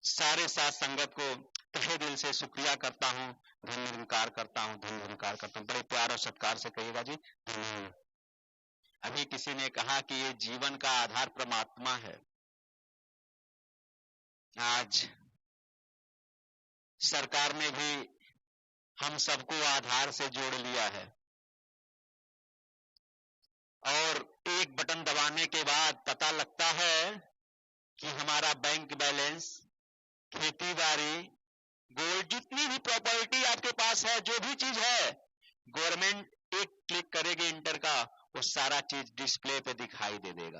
सारे साथ संगत को तहे दिल से शुक्रिया करता हूँ, धन निरंकार करता हूँ, धन निरंकार करता हूँ। बड़े प्यार और सत्कार से कहिएगा जी धन्यवाद। अभी किसी ने कहा कि ये जीवन का आधार परमात्मा है। आज सरकार ने भी हम सबको आधार से जोड़ लिया है और एक बटन दबाने के बाद पता लगता है कि हमारा बैंक बैलेंस, खेती बाड़ी, गोल्ड, जितनी भी प्रॉपर्टी आपके पास है, जो भी चीज है, गवर्नमेंट एक क्लिक करेगी इंटर का, वो सारा चीज डिस्प्ले पे दिखाई दे देगा,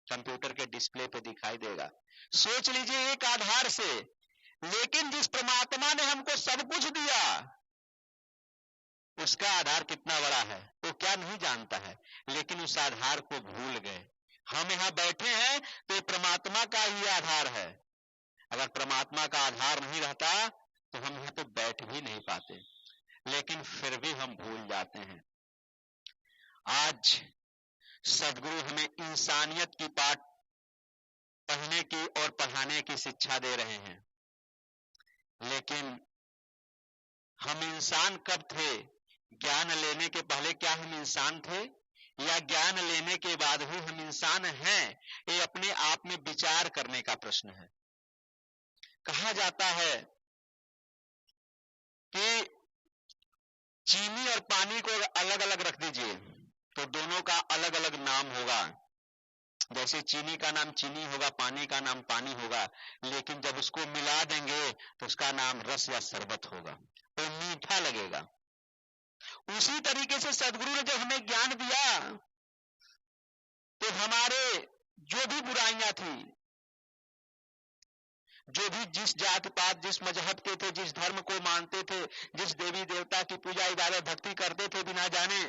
कंप्यूटर के डिस्प्ले पे दिखाई देगा। सोच लीजिए एक आधार से, लेकिन जिस परमात्मा ने हमको सब कुछ दिया, उसका आधार कितना बड़ा है वो क्या नहीं जानता है, लेकिन उस आधार को भूल गए। हम यहां बैठे हैं तो ये परमात्मा का ही आधार है। अगर परमात्मा का आधार नहीं रहता तो हम यहां तो बैठ भी नहीं पाते, लेकिन फिर भी हम भूल जाते हैं। आज सदगुरु हमें इंसानियत की पाठ पढ़ने की और पढ़ाने की शिक्षा दे रहे हैं, लेकिन हम इंसान कब थे? ज्ञान लेने के पहले क्या हम इंसान थे, या ज्ञान लेने के बाद ही हम इंसान हैं? ये अपने आप में विचार करने का प्रश्न है। कहा जाता है कि चीनी और पानी को अलग अलग रख दीजिए तो दोनों का अलग अलग नाम होगा। जैसे चीनी का नाम चीनी होगा, पानी का नाम पानी होगा, लेकिन जब उसको मिला देंगे तो उसका नाम रस या शरबत होगा, वो मीठा लगेगा। उसी तरीके से सदगुरु ने जब हमें ज्ञान दिया तो हमारे जो भी बुराइयां थी, जो भी जिस जात पात, जिस मजहब के थे, जिस धर्म को मानते थे, जिस देवी देवता की पूजा इबादत भक्ति करते थे बिना जाने,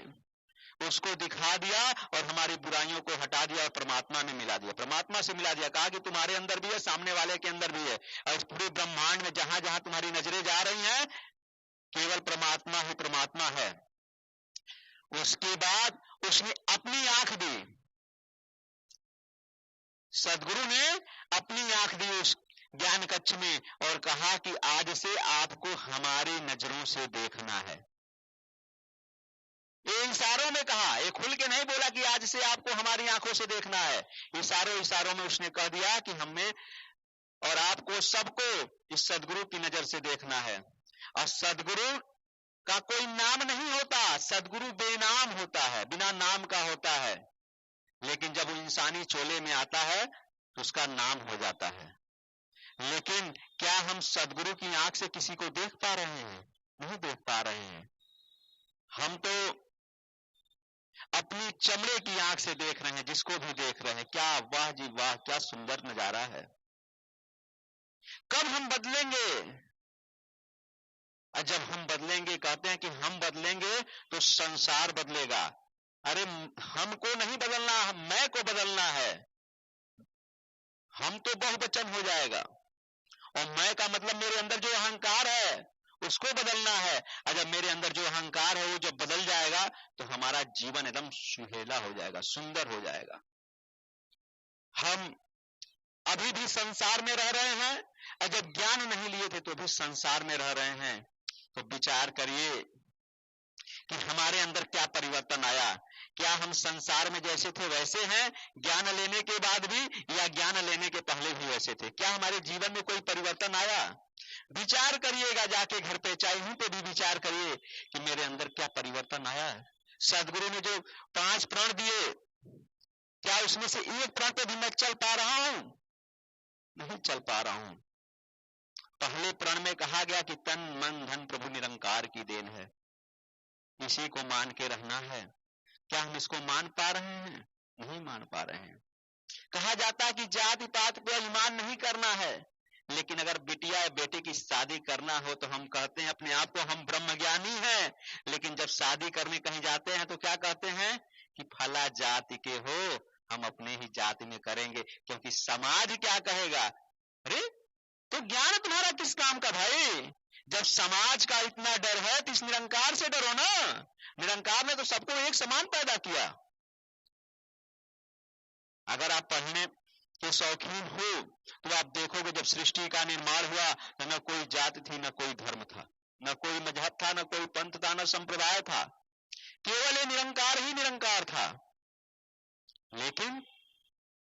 उसको दिखा दिया और हमारी बुराइयों को हटा दिया और परमात्मा में मिला दिया, परमात्मा से मिला दिया। कहा कि तुम्हारे अंदर भी है, सामने वाले के अंदर भी है, और इस पूरे ब्रह्मांड में जहां जहां तुम्हारी नजरें जा रही हैं, केवल परमात्मा ही परमात्मा है। उसके बाद उसने अपनी आंख दी, सदगुरु ने अपनी आंख दी उस ज्ञान कक्ष में और कहा कि आज से आपको हमारी नजरों से देखना है। ये इशारों में कहा, ये खुल के नहीं बोला कि आज से आपको हमारी आंखों से देखना है। इशारों इशारों में उसने कह दिया कि हमें और आपको सबको इस सदगुरु की नजर से देखना है। और सदगुरु का कोई नाम नहीं होता, सदगुरु बेनाम होता है, बिना नाम का होता है, लेकिन जब वो इंसानी चोले में आता है तो उसका नाम हो जाता है। लेकिन क्या हम सदगुरु की आंख से किसी को देख पा रहे हैं? नहीं देख पा रहे हैं। हम तो अपनी चमड़े की आंख से देख रहे हैं, जिसको भी देख रहे हैं। क्या वाह जी वाह, क्या सुंदर नजारा है। कब हम बदलेंगे? और जब हम बदलेंगे, कहते हैं कि हम बदलेंगे तो संसार बदलेगा। अरे हमको नहीं बदलना, मैं को बदलना है। हम तो बहुवचन हो जाएगा, और मैं का मतलब मेरे अंदर जो अहंकार है उसको बदलना है। और जब मेरे अंदर जो अहंकार है वो जब बदल जाएगा तो हमारा जीवन एकदम सुहेला हो जाएगा, सुंदर हो जाएगा। हम अभी भी संसार में रह रहे हैं, और जब ज्ञान नहीं लिए थे तो भी संसार में रह रहे हैं। तो विचार करिए कि हमारे अंदर क्या परिवर्तन आया। क्या हम संसार में जैसे थे वैसे हैं ज्ञान लेने के बाद भी, या ज्ञान लेने के पहले भी वैसे थे? क्या हमारे जीवन में कोई परिवर्तन आया? विचार करिएगा, जाके घर पे चाहे यहीं पे भी विचार करिए कि मेरे अंदर क्या परिवर्तन आया है। सदगुरु ने जो 5 प्रण दिए, क्या उसमें से एक प्रण पे भी मैं चल पा रहा हूं? नहीं चल पा रहा हूं। पहले प्रण में कहा गया कि तन मन धन प्रभु निरंकार की देन है, इसी को मान के रहना है। क्या हम इसको मान पा रहे हैं? नहीं मान पा रहे हैं। कहा जाता है कि जाति पात पे अभिमान नहीं करना है, लेकिन अगर बिटिया या बेटे की शादी करना हो तो हम कहते हैं अपने आप को हम ब्रह्मज्ञानी हैं, लेकिन जब शादी करने कहीं जाते हैं तो क्या कहते हैं कि फला जाति के हो, हम अपने ही जाति में करेंगे, क्योंकि समाज क्या कहेगा। अरे तो ज्ञान तुम्हारा किस काम का भाई? जब समाज का इतना डर है तो इस निरंकार से डरो ना। निरंकार ने तो सबको एक समान पैदा किया। अगर आप पढ़ने के शौकीन हो तो आप देखोगे जब सृष्टि का निर्माण हुआ तो न कोई जाति थी, न कोई धर्म था, न कोई मजहब था, न कोई पंथ था, न संप्रदाय था, केवल ये निरंकार ही निरंकार था। लेकिन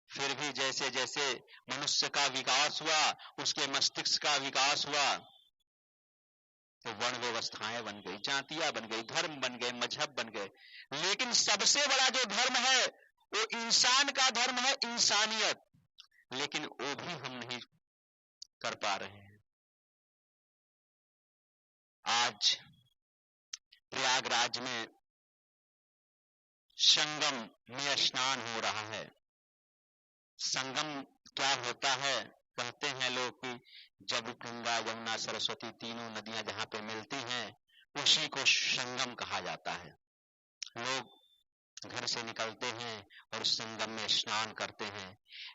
फिर भी जैसे जैसे मनुष्य का विकास हुआ, उसके मस्तिष्क का विकास हुआ, तो वर्ण व्यवस्थाएं बन गई, जातियां बन गई, धर्म बन गए, मजहब बन गए। लेकिन सबसे बड़ा जो धर्म है वो इंसान का धर्म है, इंसानियत। लेकिन वो भी हम नहीं कर पा रहे हैं। आज प्रयागराज में संगम में स्नान हो रहा है। संगम क्या होता है? कहते हैं लोग कि जब गंगा यमुना सरस्वती तीनों नदियां जहां पे मिलती हैं उसी को संगम कहा जाता है। लोग घर से निकलते हैं और संगम में स्नान करते हैं।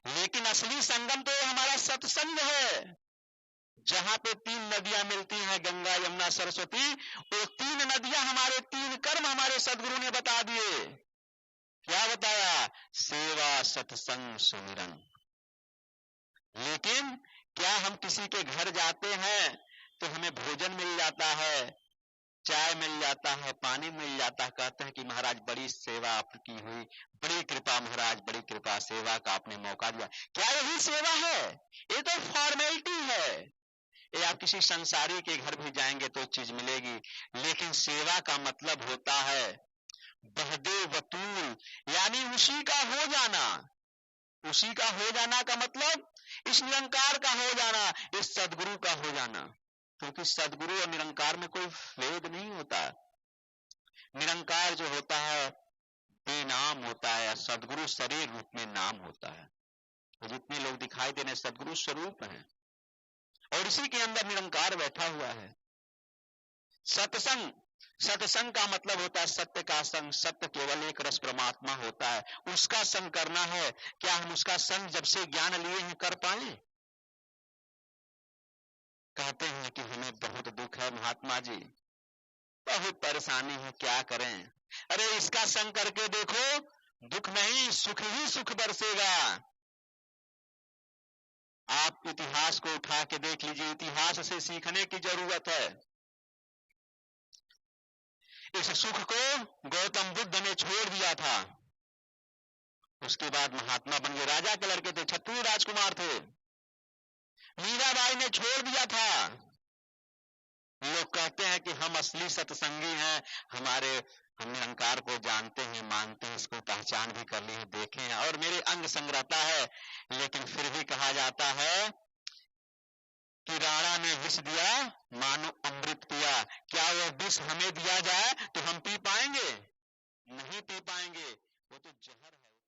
लेकिन असली संगम तो हमारा सत्संग है, जहां पे तीन नदियां मिलती हैं, गंगा यमुना सरस्वती। वो तीन नदियां हमारे तीन कर्म हमारे सदगुरु ने बता दिए। क्या बताया? सेवा, सत्संग, सुमिरन। लेकिन क्या हम किसी के घर जाते हैं तो हमें भोजन मिल जाता है, चाय मिल जाता है, पानी मिल जाता है, कहते हैं कि महाराज बड़ी सेवा आपकी हुई, बड़ी कृपा महाराज, बड़ी कृपा, सेवा का आपने मौका दिया। क्या यही सेवा है? ये तो फॉर्मेलिटी है। ये आप किसी संसारी के घर भी जाएंगे तो चीज मिलेगी। लेकिन सेवा का मतलब होता है बहदे वतूल, यानी उसी का हो जाना। उसी का हो जाना का मतलब इस निरंकार का हो जाना, इस सदगुरु का हो जाना। क्योंकि सदगुरु और निरंकार में कोई भेद नहीं होता। निरंकार जो होता है बेनाम होता है, सदगुरु शरीर रूप में नाम होता है। तो जितने लोग दिखाई देने सदगुरु स्वरूप हैं और इसी के अंदर निरंकार बैठा हुआ है। सत्संग, सत्संग का मतलब होता है सत्य का संग। सत्य केवल एक रस परमात्मा होता है, उसका संग करना है। क्या हम उसका संग जब से ज्ञान लिए हैं कर पाए? कहते हैं कि हमें बहुत दुख है महात्मा जी, बहुत परेशानी है, क्या करें? अरे इसका संग करके देखो, दुख नहीं सुख ही सुख बरसेगा। आप इतिहास को उठा के देख लीजिए, इतिहास से सीखने की जरूरत है। इस सुख को गौतम बुद्ध ने छोड़ दिया था, उसके बाद महात्मा बन गए। राजा के लड़के थे, क्षत्रिय राजकुमार थे। मीराबाई ने छोड़ दिया था। लोग कहते हैं कि हम असली सत्संगी हैं, हम निरंकार को जानते हैं, मानते हैं, इसको पहचान भी कर ली है, देखे हैं और मेरे अंग संग रहता है। लेकिन फिर भी कहा जाता है कि राणा ने विष दिया, मानो अमृत पिया। क्या वह विष हमें दिया जाए तो हम पी पाएंगे?